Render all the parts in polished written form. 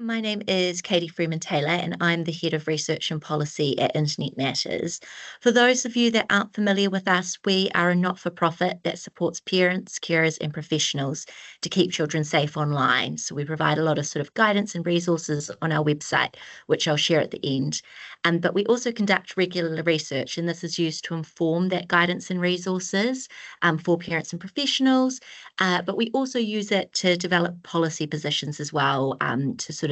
My name is Katie-Freeman-Tayler, and I'm the Head of Research and Policy at Internet Matters. For those of you that aren't familiar with us, we are a not-for-profit that supports parents, carers, and professionals to keep children safe online. So we provide a lot of sort of guidance and resources on our website, which I'll share at the end. But we also conduct regular research, and this is used to inform that guidance and resources for parents and professionals. But we also use it to develop policy positions as well, to sort of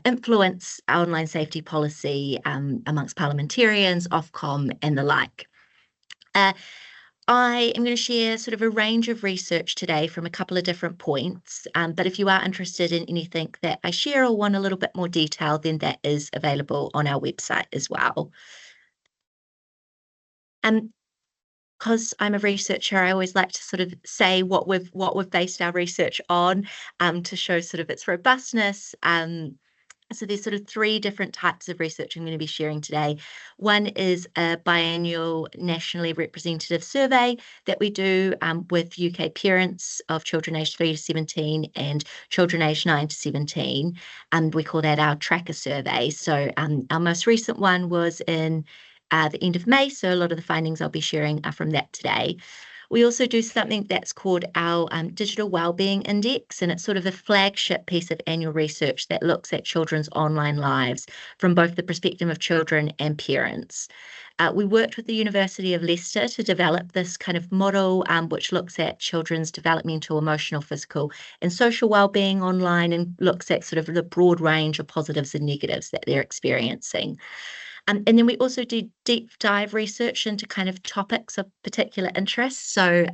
influence online safety policy amongst parliamentarians, Ofcom, and the like. Uh, I am going to share sort of a range of research today from a couple of different points, but if you are interested in anything that I share or want a little bit more detail, then that is available on our website as well. Because I'm a researcher, I always like to sort of say what we've based our research on, to show sort of its robustness. So there's sort of three different types of research I'm going to be sharing today. One is a biannual nationally representative survey that we do with UK parents of children aged 3 to 17 and children aged 9 to 17. And we call that our tracker survey. So our most recent one was in the end of May. So a lot of the findings I'll be sharing are from that today. We also do something that's called our Digital Wellbeing Index, and it's sort of a flagship piece of annual research that looks at children's online lives from both the perspective of children and parents. We worked with the University of Leicester to develop this kind of model, which looks at children's developmental, emotional, physical, and social well-being online, and looks at sort of the broad range of positives and negatives that they're experiencing. And then we also do deep dive research into kind of topics of particular interest. So,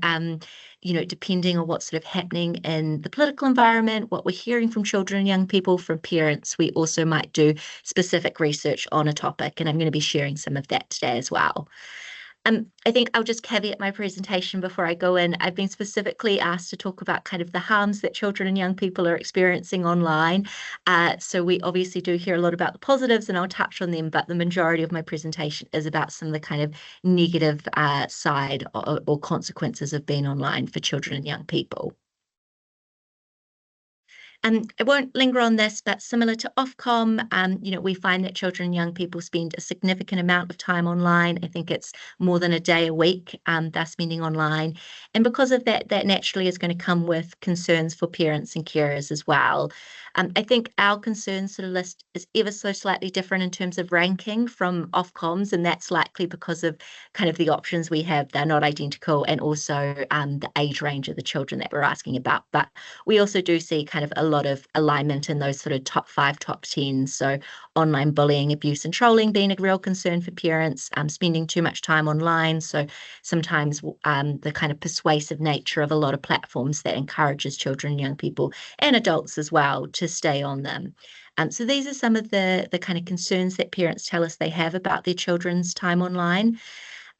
depending on what's sort of happening in the political environment, what we're hearing from children and young people, from parents, we also might do specific research on a topic. And I'm going to be sharing some of that today as well. I think I'll just caveat my presentation before I go in. I've been specifically asked to talk about kind of the harms that children and young people are experiencing online. So we obviously do hear a lot about the positives, and I'll touch on them, but the majority of my presentation is about some of the kind of negative side or consequences of being online for children and young people. I won't linger on this, but similar to Ofcom, we find that children and young people spend a significant amount of time online. I think it's more than a day a week they're spending online. And because of that, that naturally is going to come with concerns for parents and carers as well. I think our concerns sort of list is ever so slightly different in terms of ranking from Ofcom's, and that's likely because of kind of the options we have. They're not identical, and also the age range of the children that we're asking about. But we also do see kind of a lot of alignment in those sort of top 5, top 10. So online bullying, abuse, and trolling being a real concern for parents, spending too much time online. So sometimes the kind of persuasive nature of a lot of platforms that encourages children and young people and adults as well to stay on them. So these are some of the kind of concerns that parents tell us they have about their children's time online.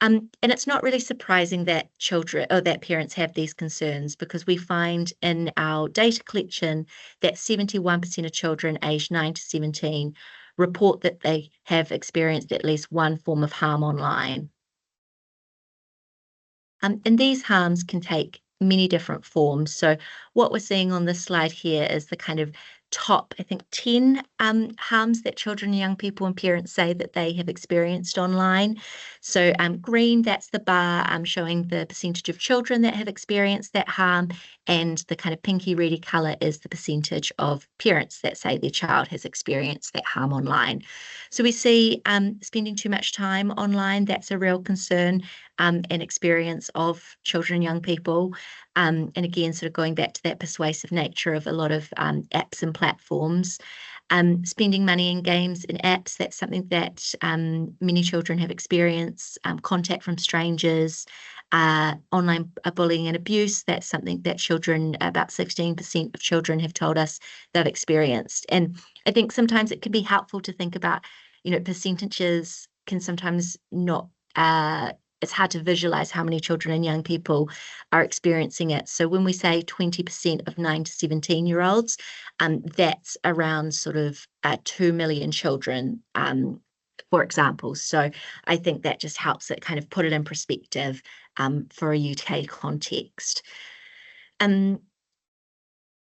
And it's not really surprising that children or that parents have these concerns, because we find in our data collection that 71% of children aged 9 to 17 report that they have experienced at least one form of harm online. And these harms can take many different forms. So what we're seeing on this slide here is the kind of top, I think, 10 harms that children and young people and parents say that they have experienced online. So green, that's the bar showing the percentage of children that have experienced that harm, and the kind of pinky reddy colour is the percentage of parents that say their child has experienced that harm online. So we see spending too much time online, that's a real concern and experience of children and young people. And again, sort of going back to that persuasive nature of a lot of apps and platforms. Spending money in games and apps, that's something that many children have experienced. Contact from strangers, online bullying and abuse, that's something that children, about 16% of children have told us they've experienced. And I think sometimes it can be helpful to think about, percentages can sometimes not it's hard to visualize how many children and young people are experiencing it. So when we say 20% of 9 to 17-year-olds, that's around sort of 2 million children, for example. So I think that just helps it kind of put it in perspective for a UK context.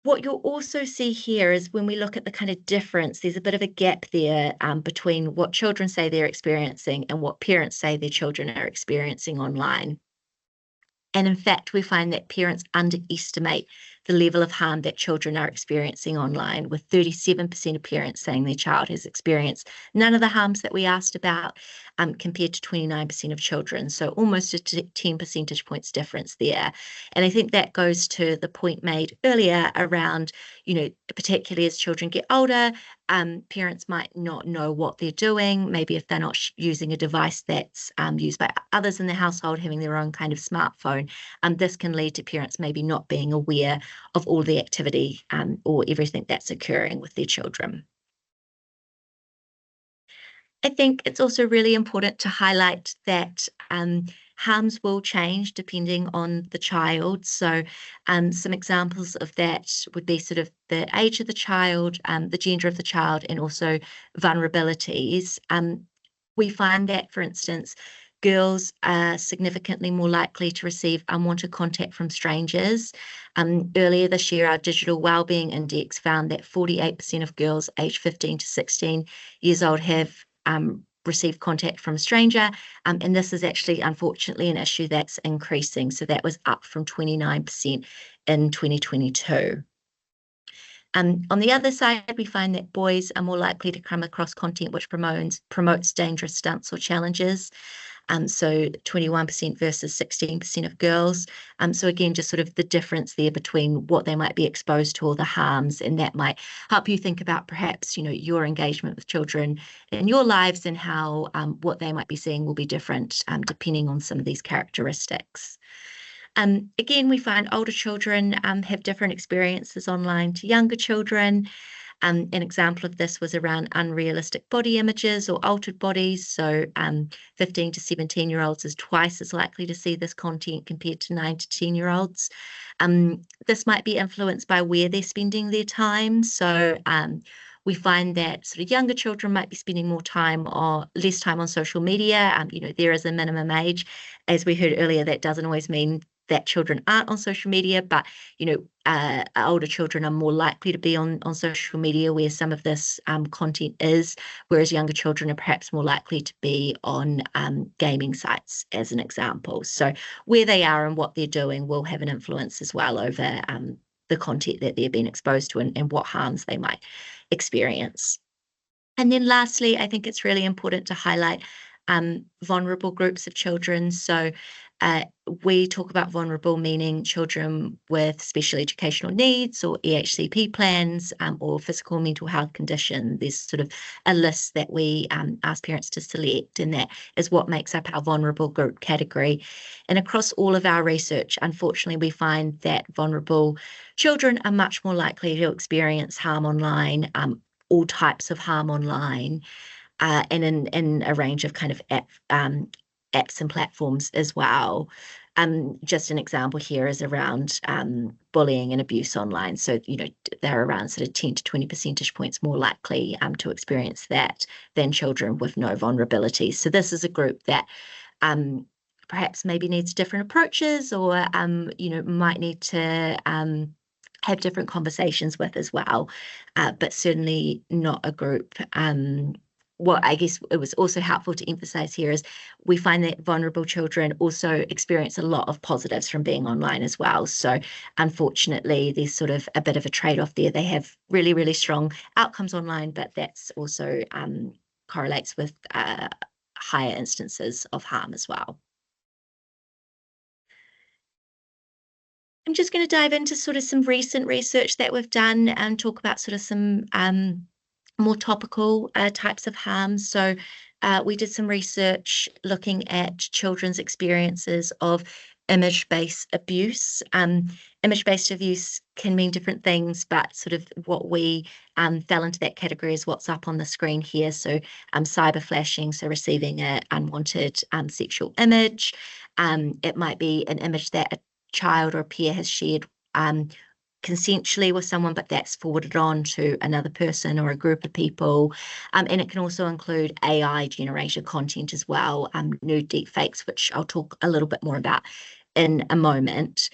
What you'll also see here is when we look at the kind of difference, there's a bit of a gap there between what children say they're experiencing and what parents say their children are experiencing online. And in fact, we find that parents underestimate the level of harm that children are experiencing online, with 37% of parents saying their child has experienced none of the harms that we asked about, compared to 29% of children. So almost a 10 percentage points difference there. And I think that goes to the point made earlier around, particularly as children get older, parents might not know what they're doing. Maybe if they're not using a device that's used by others in the household, having their own kind of smartphone, this can lead to parents maybe not being aware of all the activity or everything that's occurring with their children. I think it's also really important to highlight that harms will change depending on the child. So some examples of that would be sort of the age of the child, the gender of the child, and also vulnerabilities. We find that, for instance, girls are significantly more likely to receive unwanted contact from strangers. Earlier this year, our Digital Wellbeing Index found that 48% of girls aged 15 to 16 years old have received contact from a stranger, and this is actually, unfortunately, an issue that's increasing. So that was up from 29% in 2022. On the other side, we find that boys are more likely to come across content which promotes dangerous stunts or challenges. So 21% versus 16% of girls. So again, just sort of the difference there between what they might be exposed to or the harms, and that might help you think about perhaps, your engagement with children in your lives and how what they might be seeing will be different depending on some of these characteristics. Again, we find older children have different experiences online to younger children. An example of this was around unrealistic body images or altered bodies. So 15 to 17-year-olds is twice as likely to see this content compared to 9 to 10-year-olds. This might be influenced by where they're spending their time. So we find that sort of younger children might be spending more time or less time on social media. There is a minimum age. As we heard earlier, that doesn't always mean that children aren't on social media, but older children are more likely to be on social media where some of this content is, whereas younger children are perhaps more likely to be on gaming sites, as an example. So where they are and what they're doing will have an influence as well over the content that they're being exposed to and what harms they might experience. And then lastly, I think it's really important to highlight vulnerable groups of children. So we talk about vulnerable, meaning children with special educational needs or EHCP plans or physical and mental health condition. There's sort of a list that we ask parents to select, and that is what makes up our vulnerable group category. And across all of our research, unfortunately, we find that vulnerable children are much more likely to experience harm online, all types of harm online, and in a range of kind of apps and platforms as well. Just an example here is around bullying and abuse online. So, they're around sort of 10 to 20 percentage points more likely to experience that than children with no vulnerability. So this is a group that perhaps maybe needs different approaches or, might need to have different conversations with as well, but certainly not a group. What I guess it was also helpful to emphasize here is we find that vulnerable children also experience a lot of positives from being online as well. So unfortunately, there's sort of a bit of a trade-off there. They have really, really strong outcomes online, but that's also correlates with higher instances of harm as well. I'm just going to dive into sort of some recent research that we've done and talk about sort of some more topical types of harm. So we did some research looking at children's experiences of image-based abuse. Image-based abuse can mean different things, but sort of what we fell into that category is what's up on the screen here. So cyber flashing, so receiving an unwanted sexual image. It might be an image that a child or a peer has shared consensually with someone, but that's forwarded on to another person or a group of people. And it can also include AI generated content as well, new deep fakes, which I'll talk a little bit more about in a moment.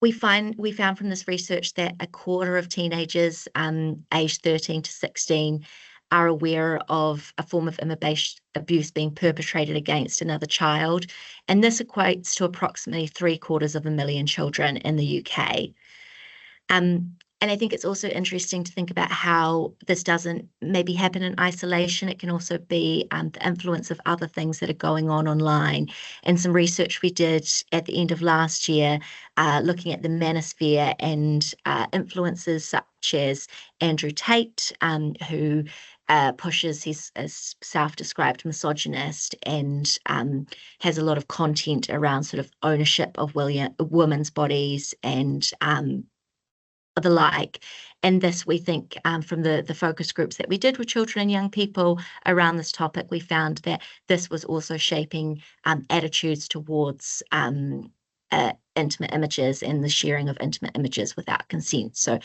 We found from this research that a quarter of teenagers aged 13 to 16 are aware of a form of image-based abuse being perpetrated against another child, and this equates to approximately 750,000 children in the UK. And I think it's also interesting to think about how this doesn't maybe happen in isolation. It can also be the influence of other things that are going on online. And some research we did at the end of last year, looking at the manosphere and influencers such as Andrew Tate, who pushes, he's a self-described misogynist and has a lot of content around sort of ownership of women's bodies and the like. And this, we think, from the focus groups that we did with children and young people around this topic, we found that this was also shaping attitudes towards intimate images and the sharing of intimate images without consent. So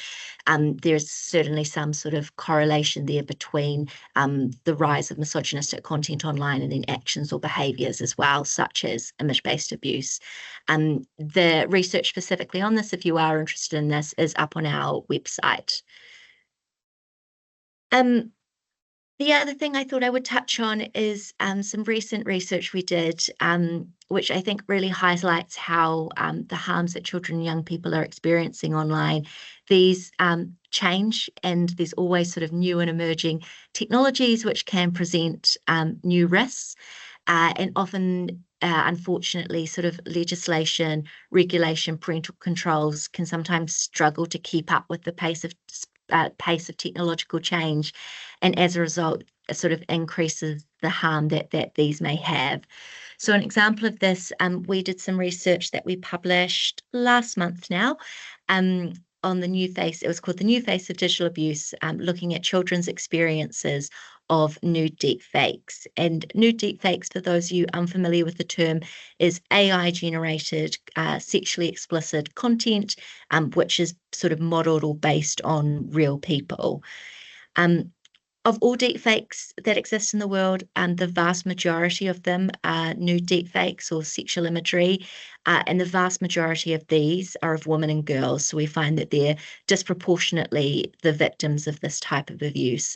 there's certainly some sort of correlation there between the rise of misogynistic content online and then actions or behaviours as well, such as image-based abuse. The research specifically on this, if you are interested in this, is up on our website. The other thing I thought I would touch on is some recent research we did, which I think really highlights how the harms that children and young people are experiencing online, these change, and there's always sort of new and emerging technologies which can present new risks. And often, unfortunately, sort of legislation, regulation, parental controls can sometimes struggle to keep up with the pace of technological change, and as a result, it sort of increases the harm that these may have. So an example of this, we did some research that we published last month now, on the new face. It was called The New Face of Digital Abuse, looking at children's experiences of nude deepfakes. And nude deepfakes, for those of you unfamiliar with the term, is AI-generated sexually explicit content, which is sort of modeled or based on real people. Of all deepfakes that exist in the world, the vast majority of them are nude deepfakes or sexual imagery, and the vast majority of these are of women and girls. So we find that they're disproportionately the victims of this type of abuse,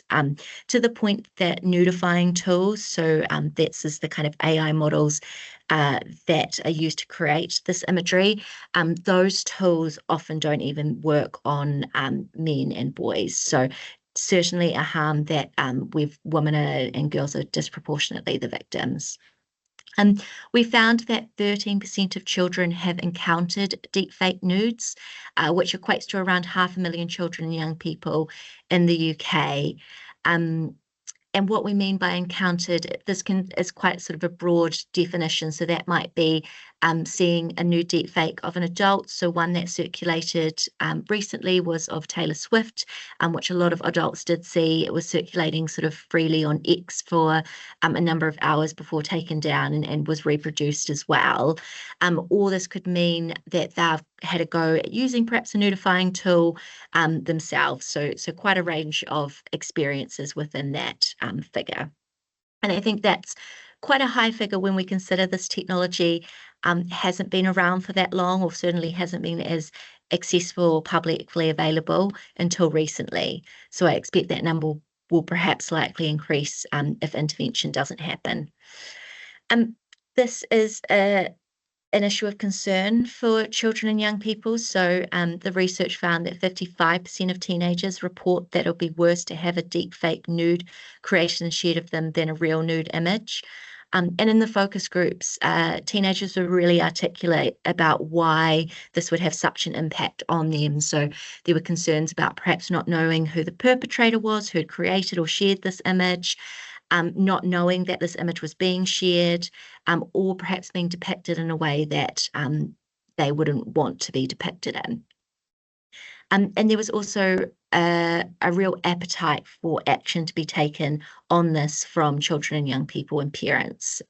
to the point that nudifying tools, so that's the kind of AI models that are used to create this imagery, those tools often don't even work on men and boys. So certainly a harm that women and girls are disproportionately the victims. We found that 13% of children have encountered deepfake nudes, which equates to around 500,000 children and young people in the UK. And what we mean by encountered, this is quite sort of a broad definition. So that might be seeing a nude deepfake of an adult. So one that circulated recently was of Taylor Swift, which a lot of adults did see. It was circulating sort of freely on X for a number of hours before taken down, and was reproduced as well. Or this could mean that they've had a go at using perhaps a nudifying tool themselves. So quite a range of experiences within that figure. And I think that's quite a high figure when we consider this technology hasn't been around for that long, or certainly hasn't been as accessible or publicly available until recently. So I expect that number will perhaps likely increase if intervention doesn't happen. This is an issue of concern for children and young people. So the research found that 55% of teenagers report that it'll be worse to have a deepfake nude created and shared of them than a real nude image. And in the focus groups, teenagers were really articulate about why this would have such an impact on them. So there were concerns about perhaps not knowing who the perpetrator was, who had created or shared this image, not knowing that this image was being shared, or perhaps being depicted in a way that they wouldn't want to be depicted in. And there was also a real appetite for action to be taken on this from children and young people and parents.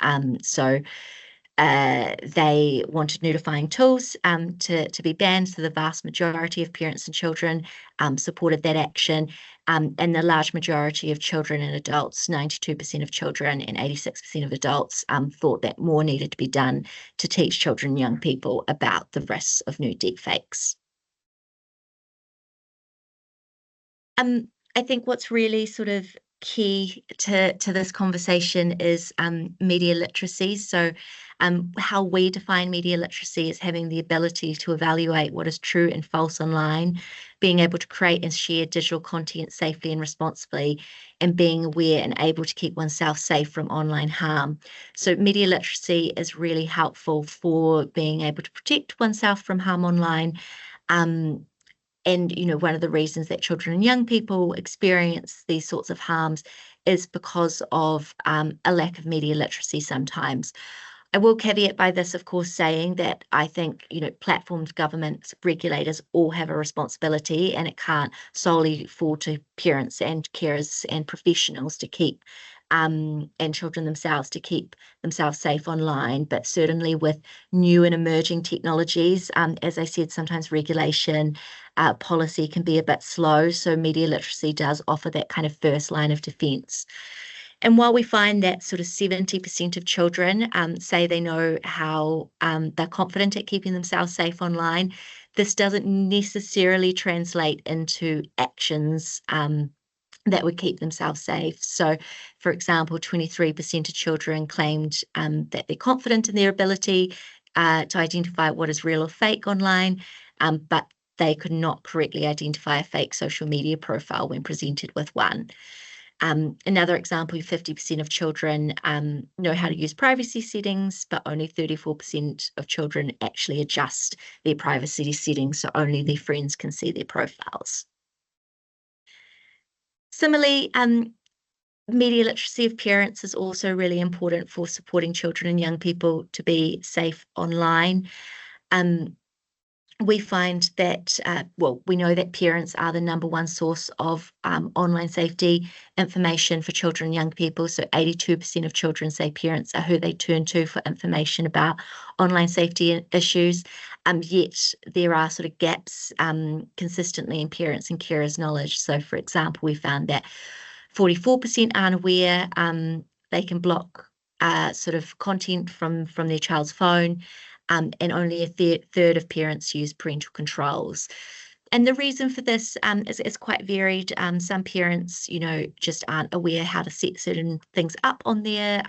So They wanted nudifying tools to be banned, so the vast majority of parents and children supported that action, and the large majority of children and adults, 92% of children and 86% of adults, thought that more needed to be done to teach children and young people about the risks of nude deepfakes. I think what's really sort of key to this conversation is media literacy. So, how we define media literacy is having the ability to evaluate what is true and false online, being able to create and share digital content safely and responsibly, and being aware and able to keep oneself safe from online harm. So, media literacy is really helpful for being able to protect oneself from harm online. Um, and, one of the reasons that children and young people experience these sorts of harms is because of a lack of media literacy sometimes. I will caveat by this, of course, saying that I think, platforms, governments, regulators all have a responsibility, and it can't solely fall to parents and carers and professionals to keep, and children themselves to keep themselves safe online. But certainly with new and emerging technologies, as I said, sometimes regulation, policy can be a bit slow. So media literacy does offer that kind of first line of defense. And while we find that sort of 70% of children say they know how they're confident at keeping themselves safe online, this doesn't necessarily translate into actions that would keep themselves safe. So, for example, 23% of children claimed that they're confident in their ability to identify what is real or fake online, but they could not correctly identify a fake social media profile when presented with one. Another example, 50% of children know how to use privacy settings, but only 34% of children actually adjust their privacy settings, so only their friends can see their profiles. Similarly, media literacy of parents is also really important for supporting children and young people to be safe online. We find that, we know that parents are the number one source of online safety information for children and young people. So 82% of children say parents are who they turn to for information about online safety issues. Yet there are sort of gaps consistently in parents and carers' knowledge. So, for example, we found that 44% aren't aware they can block sort of content from their child's phone. And only a third of parents use parental controls. And the reason for this is quite varied. Some parents, just aren't aware how to set certain things up on their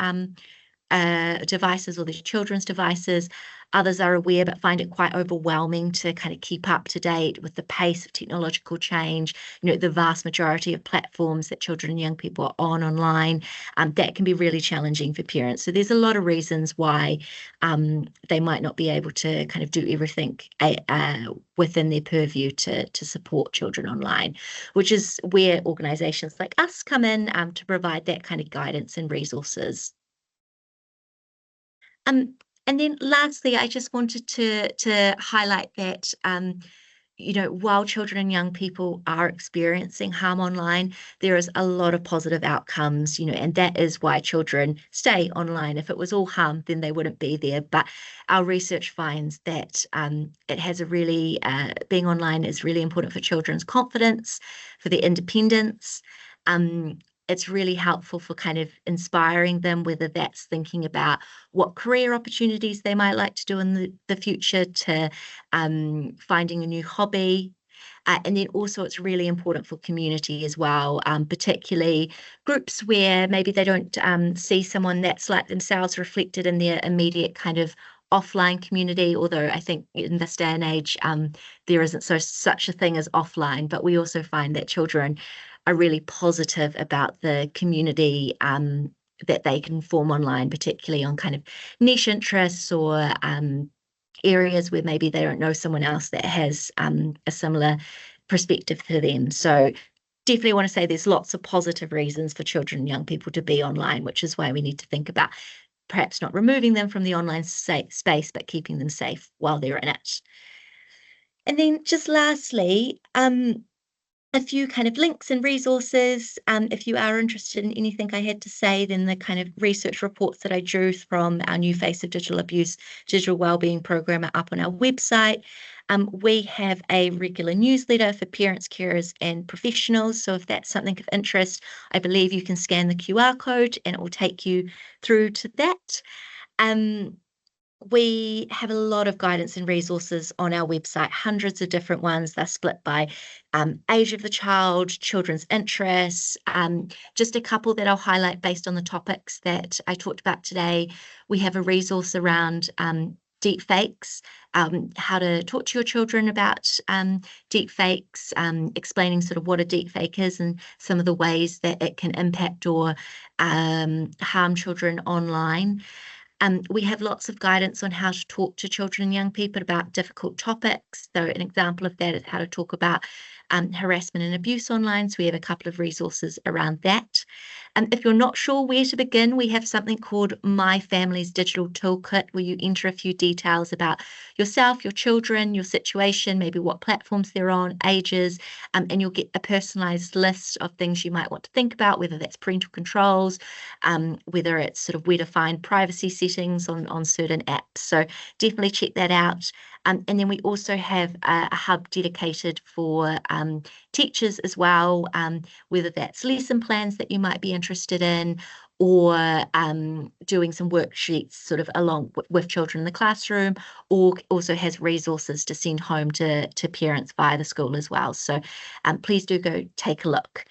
devices or their children's devices. Others are aware but find it quite overwhelming to kind of keep up to date with the pace of technological change. The vast majority of platforms that children and young people are on online, that can be really challenging for parents. So there's a lot of reasons why they might not be able to kind of do everything within their purview to support children online, which is where organisations like us come in to provide that kind of guidance and resources. And then lastly, I just wanted to highlight that, while children and young people are experiencing harm online, there is a lot of positive outcomes, and that is why children stay online. If it was all harm, then they wouldn't be there. But our research finds that it has a really, being online is really important for children's confidence, for their independence. It's really helpful for kind of inspiring them, whether that's thinking about what career opportunities they might like to do in the future, to finding a new hobby. And then also it's really important for community as well, particularly groups where maybe they don't see someone that's like themselves reflected in their immediate kind of offline community, although I think in this day and age there isn't such a thing as offline, but we also find that children are really positive about the community that they can form online, particularly on kind of niche interests or areas where maybe they don't know someone else that has a similar perspective to them. So definitely want to say there's lots of positive reasons for children and young people to be online, which is why we need to think about perhaps not removing them from the online space, but keeping them safe while they're in it. And then just lastly, a few kind of links and resources. If you are interested in anything I had to say, then the kind of research reports that I drew from our new Face of Digital Abuse digital wellbeing program are up on our website. We have a regular newsletter for parents, carers, and professionals. So if that's something of interest, I believe you can scan the QR code and it will take you through to that. We have a lot of guidance and resources on our website, hundreds of different ones. They're split by age of the child, children's interests, just a couple that I'll highlight based on the topics that I talked about today. We have a resource around deep fakes, how to talk to your children about deep fakes, explaining sort of what a deep fake is and some of the ways that it can impact or harm children online. We have lots of guidance on how to talk to children and young people about difficult topics. So an example of that is how to talk about harassment and abuse online. So we have a couple of resources around that. If you're not sure where to begin, we have something called My Family's Digital Toolkit, where you enter a few details about yourself, your children, your situation, maybe what platforms they're on, ages, and you'll get a personalized list of things you might want to think about, whether that's parental controls, whether it's sort of where to find privacy settings on certain apps. So definitely check that out. And then we also have a hub dedicated for teachers as well, whether that's lesson plans that you might be interested in, or doing some worksheets sort of along with children in the classroom, or also has resources to send home to parents via the school as well. So please do go take a look.